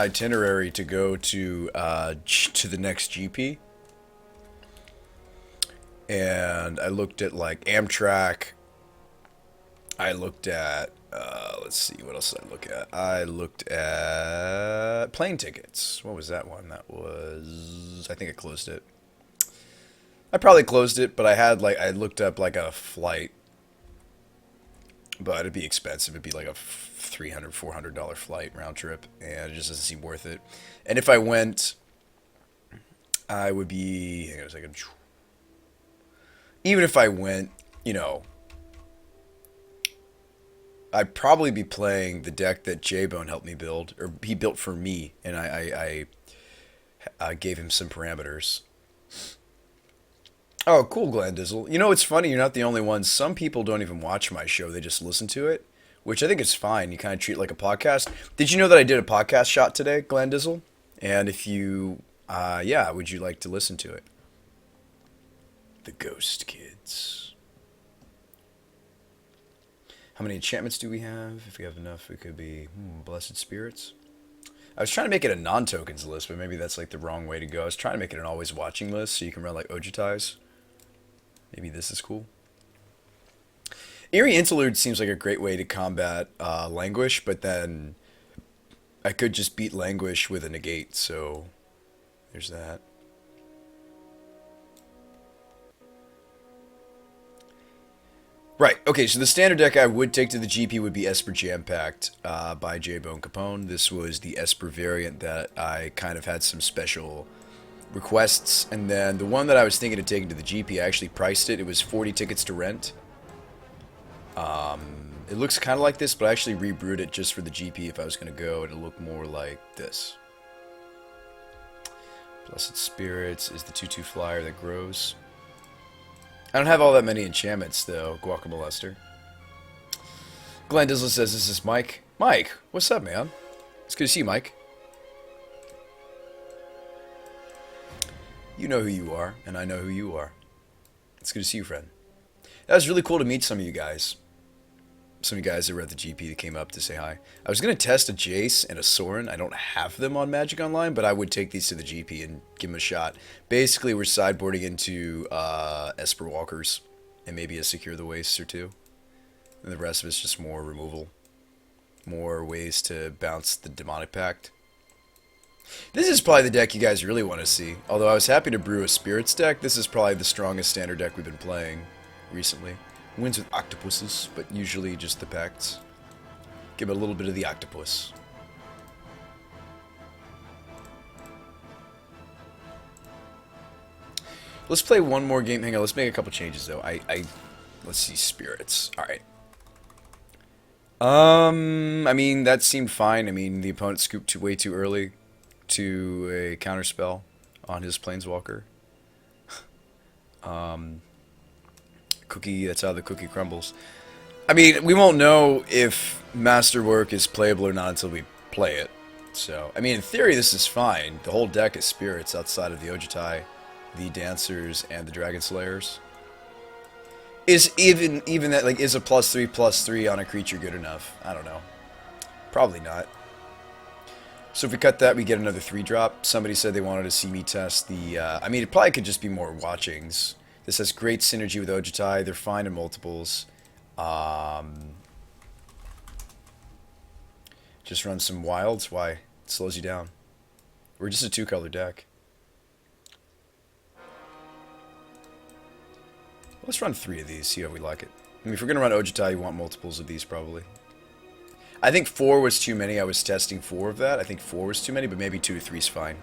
itinerary to go to the next GP, and I looked at like Amtrak. I looked at let's see, what else did I look at? I looked at plane tickets. What was that one? That was, I think I closed it. I probably closed it, but I looked up like a flight, but it'd be expensive. It'd be like a $300, $400 flight round trip, and it just doesn't seem worth it. And if I went, I would be, hang on a second. Even if I went, you know, I'd probably be playing the deck that J-Bone helped me build, or he built for me, and I gave him some parameters. Oh, cool, Glendizzle. You know, it's funny, you're not the only one. Some people don't even watch my show, they just listen to it, which I think is fine. You kind of treat it like a podcast. Did you know that I did a podcast shot today, Glendizzle? And if you, yeah, would you like to listen to it? The Ghost Kids. How many enchantments do we have? If we have enough, we could be Blessed Spirits. I was trying to make it a non-tokens list, but maybe that's like the wrong way to go. I was trying to make it an always watching list so you can run like Ojutais. Maybe this is cool. Eerie Interlude seems like a great way to combat Languish, but then I could just beat Languish with a negate, so there's that. Right, okay, so the standard deck I would take to the GP would be Esper Jam Packed by J-Bone Capone. This was the Esper variant that I kind of had some special requests, and then the one that I was thinking of taking to the GP, I actually priced it. It was 40 tickets to rent. It looks kind of like this, but I actually rebrewed it just for the GP. If I was going to go, it'll look more like this. Blessed Spirits is the 2/2 flyer that grows. I don't have all that many enchantments, though, Guacamolester. Glenn Dizzle says this is Mike. Mike, what's up, man? It's good to see you, Mike. You know who you are, and I know who you are. It's good to see you, friend. That was really cool to meet some of you guys. Some of you guys that were at the GP that came up to say hi. I was going to test a Jace and a Sorin. I don't have them on Magic Online, but I would take these to the GP and give them a shot. Basically, we're sideboarding into Esper Walkers and maybe a Secure the Wastes or two. And the rest of it's just more removal. More ways to bounce the Demonic Pact. This is probably the deck you guys really want to see. Although I was happy to brew a Spirits deck, this is probably the strongest standard deck we've been playing recently. Wins with octopuses, but usually just the pacts. Give it a little bit of the octopus. Let's play one more game. Hang on, let's make a couple changes though. Let's see, Spirits. Alright. I mean, that seemed fine. I mean, the opponent scooped way too early to a counterspell on his Planeswalker. Cookie, that's how the cookie crumbles. I mean, we won't know if Masterwork is playable or not until we play it. So, I mean, in theory, this is fine. The whole deck is Spirits outside of the Ojutai, the Dancers, and the Dragon Slayers. Is even that, like, is a +3/+3 on a creature good enough? I don't know. Probably not. So if we cut that, we get another 3-drop. Somebody said they wanted to see me test the... I mean, it probably could just be more watchings. This has great synergy with Ojutai. They're fine in multiples. Just run some wilds. Why? It slows you down. We're just a 2-color deck. Let's run 3 of these, see how we like it. I mean, if we're going to run Ojutai, you want multiples of these, probably. I think 4 was too many. I was testing 4 of that. I think 4 was too many, but maybe 2 or 3 is fine.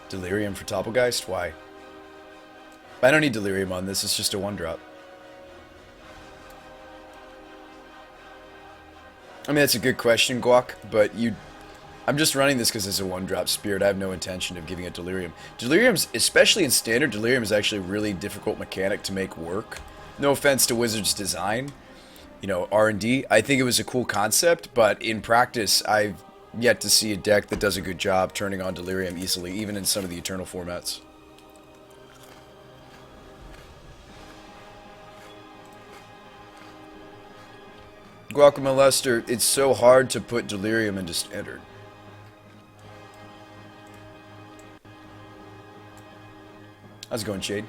Delirium for Topplegeist? Why? I don't need Delirium on this. It's just a 1-drop. I mean, that's a good question, Guac, but I'm just running this because it's a 1-drop Spirit. I have no intention of giving it Delirium. Delirium's, especially in Standard, Delirium is actually a really difficult mechanic to make work. No offense to Wizards' design. You know, R&D. I think it was a cool concept, but in practice, I've yet to see a deck that does a good job turning on Delirium easily, even in some of the Eternal formats. Guacamole Lester, it's so hard to put Delirium into standard. How's it going, Shade?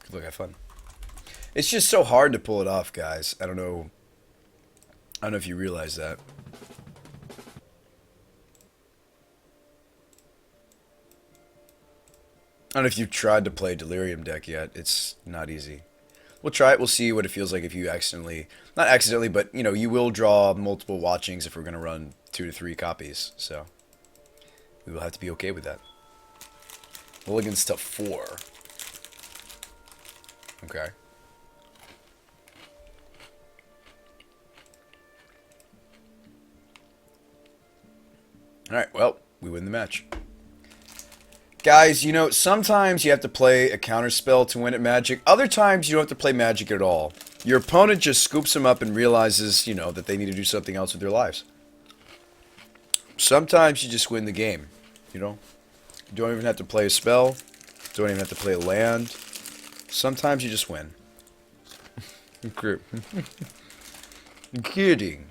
Good luck, have fun. It's just so hard to pull it off, guys. I don't know if you realize that. I don't know if you've tried to play Delirium deck yet. It's not easy. We'll try it. We'll see what it feels like if you accidentally... Not accidentally, but, you know, you will draw multiple watchings if we're going to run 2 to 3 copies. So, we will have to be okay with that. Mulligan's to 4. Okay. Alright, well, we win the match. Guys, you know, sometimes you have to play a counterspell to win at Magic. Other times you don't have to play Magic at all. Your opponent just scoops them up and realizes, you know, that they need to do something else with their lives. Sometimes you just win the game, you know. You don't even have to play a spell. Don't even have to play a land. Sometimes you just win. I'm kidding.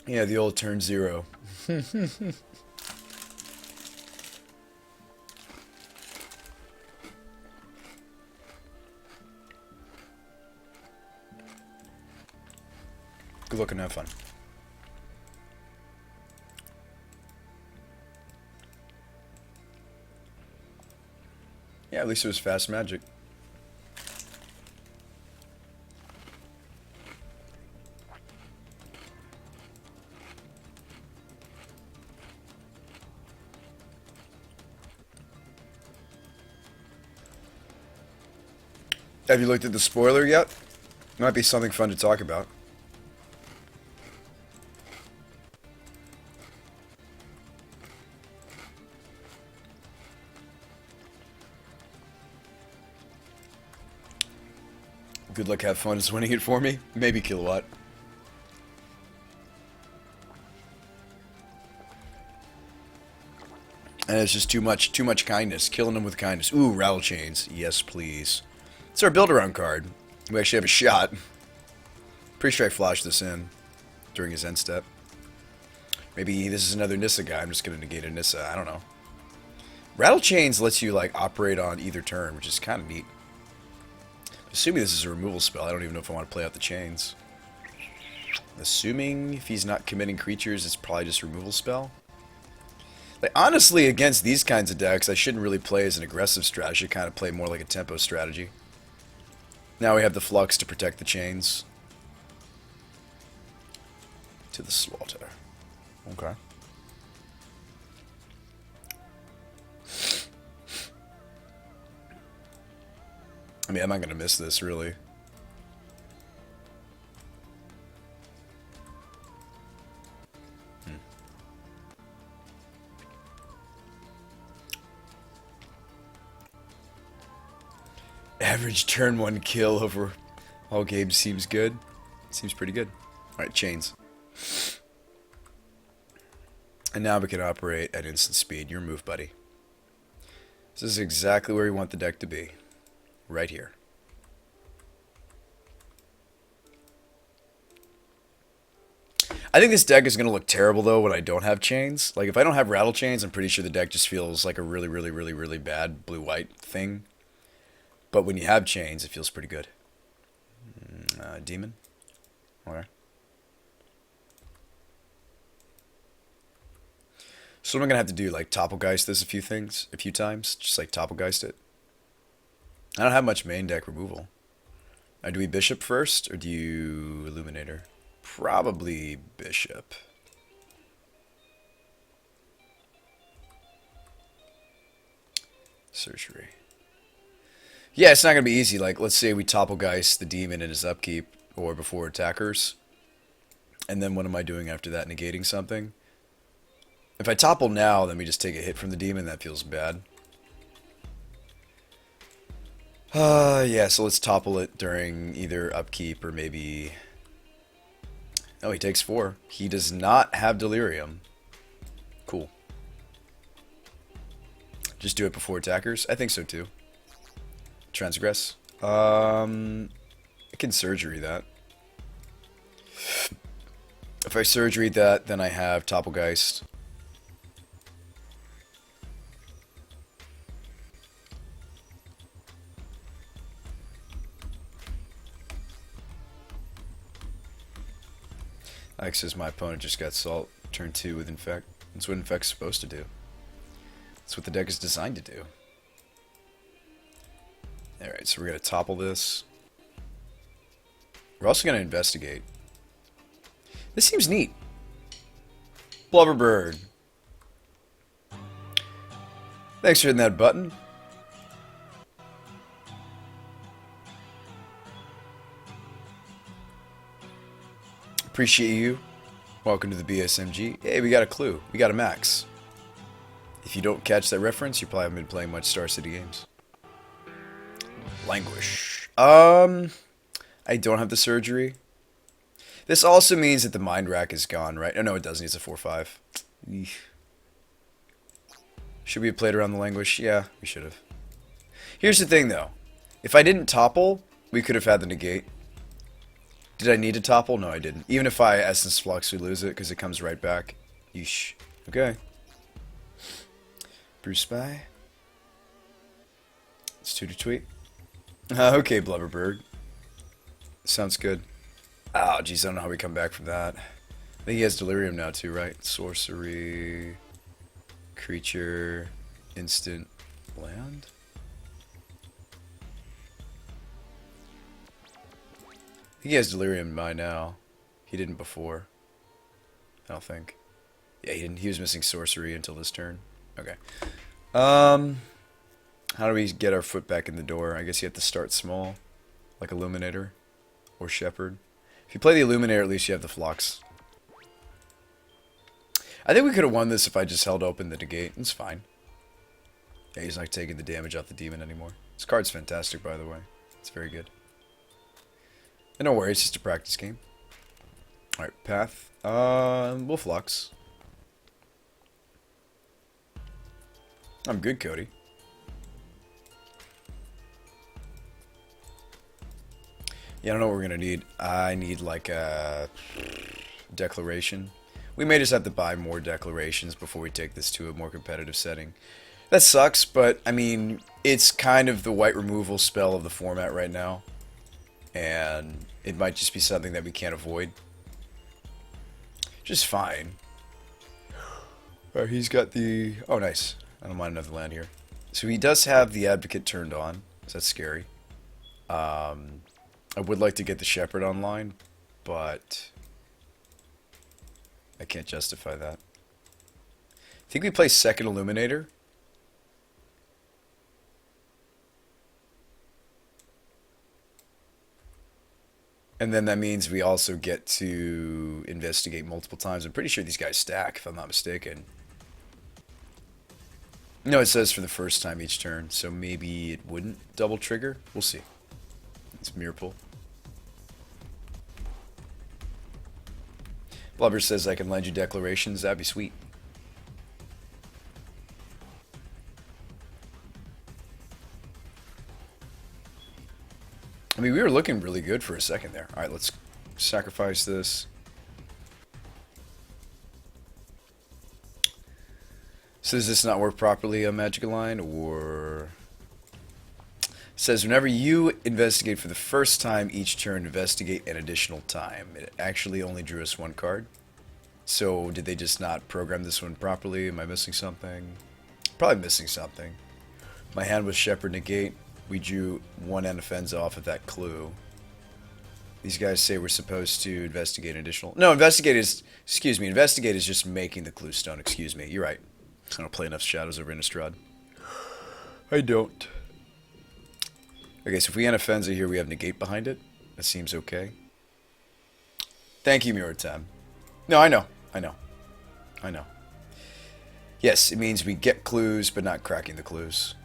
Yeah, the old turn 0. Good luck and have fun. Yeah, at least it was fast magic. Have you looked at the spoiler yet? Might be something fun to talk about. Good luck, have fun is winning it for me. Maybe Kilowatt. And it's just too much kindness. Killing them with kindness. Ooh, rattle chains. Yes, please. It's our build-around card. We actually have a shot. Pretty sure I flashed this in during his end step. Maybe this is another Nissa guy. I'm just going to negate a Nissa. I don't know. Rattle chains lets you, like, operate on either turn, which is kind of neat. Assuming this is a removal spell, I don't even know if I want to play out the chains. Assuming if he's not committing creatures, it's probably just a removal spell. Like, honestly, against these kinds of decks, I shouldn't really play as an aggressive strategy. I should kind of play more like a tempo strategy. Now we have the Flux to protect the chains. To the slaughter. Okay. I mean, I'm not going to miss this, really. Average turn 1 kill over all games seems good. Seems pretty good. Alright, chains. And now we can operate at instant speed. Your move, buddy. This is exactly where you want the deck to be. Right here. I think this deck is going to look terrible, though, when I don't have chains. Like, if I don't have rattle chains, I'm pretty sure the deck just feels like a really, really, really, really bad blue-white thing. But when you have chains, it feels pretty good. Demon? Okay. So what am I going to have to do? Like, Topplegeist this a few times? Just, like, Topplegeist it? I don't have much main deck removal. Do we Bishop first, or do you Illuminator? Probably Bishop. Surgery. Yeah, it's not going to be easy. Like, let's say we Topplegeist the demon in his upkeep, or before attackers. And then what am I doing after that? Negating something? If I topple now, then we just take a hit from the demon. That feels bad. Yeah, so let's topple it during either upkeep or maybe... Oh, he takes 4. He does not have Delirium. Just do it before attackers? I think so too. Transgress. I can surgery that. If I surgery that, then I have Topplegeist. Ike says my opponent just got Salt. Turn 2 with Infect. That's what Infect's supposed to do. That's what the deck is designed to do. Alright, so we're going to topple this. We're also going to investigate. This seems neat. Blubberbird. Thanks for hitting that button. Appreciate you. Welcome to the BSMG. Hey, we got a clue. We got a max. If you don't catch that reference, you probably haven't been playing much Star City games. Languish. I don't have the surgery. This also means that the mind rack is gone, right? Oh, no, it doesn't. It's a 4/5. Should we have played around the Languish? Yeah, we should have. Here's the thing, though. If I didn't topple, we could have had the negate. Did I need to topple? No, I didn't. Even if I Essence Flux, we lose it because it comes right back. Yeesh. Okay. BrewSpy. It's 2 to tweet. Okay, Blubberbird. Sounds good. Oh, jeez, I don't know how we come back from that. I think he has Delirium now, too, right? Sorcery. Creature. Instant. Land? I think he has Delirium by now. He didn't before. I don't think. Yeah, he didn't. He was missing Sorcery until this turn. Okay. How do we get our foot back in the door? I guess you have to start small. Like Illuminator. Or Shepherd. If you play the Illuminator, at least you have the Flux. I think we could have won this if I just held open the negate. It's fine. Yeah, he's not taking the damage off the demon anymore. This card's fantastic, by the way. It's very good. And don't worry, it's just a practice game. Alright, Path. We'll Flux. I'm good, Cody. Yeah, I don't know what we're going to need. I need, like, a declaration. We may just have to buy more declarations before we take this to a more competitive setting. That sucks, but, I mean, it's kind of the white removal spell of the format right now. And it might just be something that we can't avoid. Just fine. Alright, he's got the... Oh, nice. I don't mind another land here. So he does have the Advocate turned on. So that's scary. I would like to get the Shepherd online, but I can't justify that. I think we play second Illuminator. And then that means we also get to investigate multiple times. I'm pretty sure these guys stack, if I'm not mistaken. No, it says for the first time each turn, so maybe it wouldn't double trigger. We'll see. It's mirror pull. Blubber says I can lend you declarations. That'd be sweet. I mean, we were looking really good for a second there. Alright, let's sacrifice this. So does this not work properly on Magic Line, or... It says whenever you investigate for the first time each turn, investigate an additional time. It actually only drew us one card. So did they just not program this one properly? Am I missing something? Probably missing something. My hand was Shepherd Negate. We drew one Anafenza off of that clue. These guys say we're supposed to investigate an additional... No, investigate is... Excuse me, investigate is just making the clue stone. Excuse me, you're right. I don't play enough Shadows over Innistrad. I don't. Okay, so if we Anafenza here, we have Negate behind it. That seems okay. Thank you, Muratam. No, I know. I know. I know. Yes, it means we get clues, but not cracking the clues.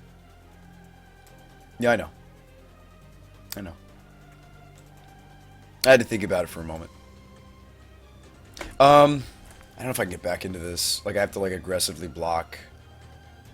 Yeah, I know. I know. I had to think about it for a moment. I don't know if I can get back into this. Like, I have to, like, aggressively block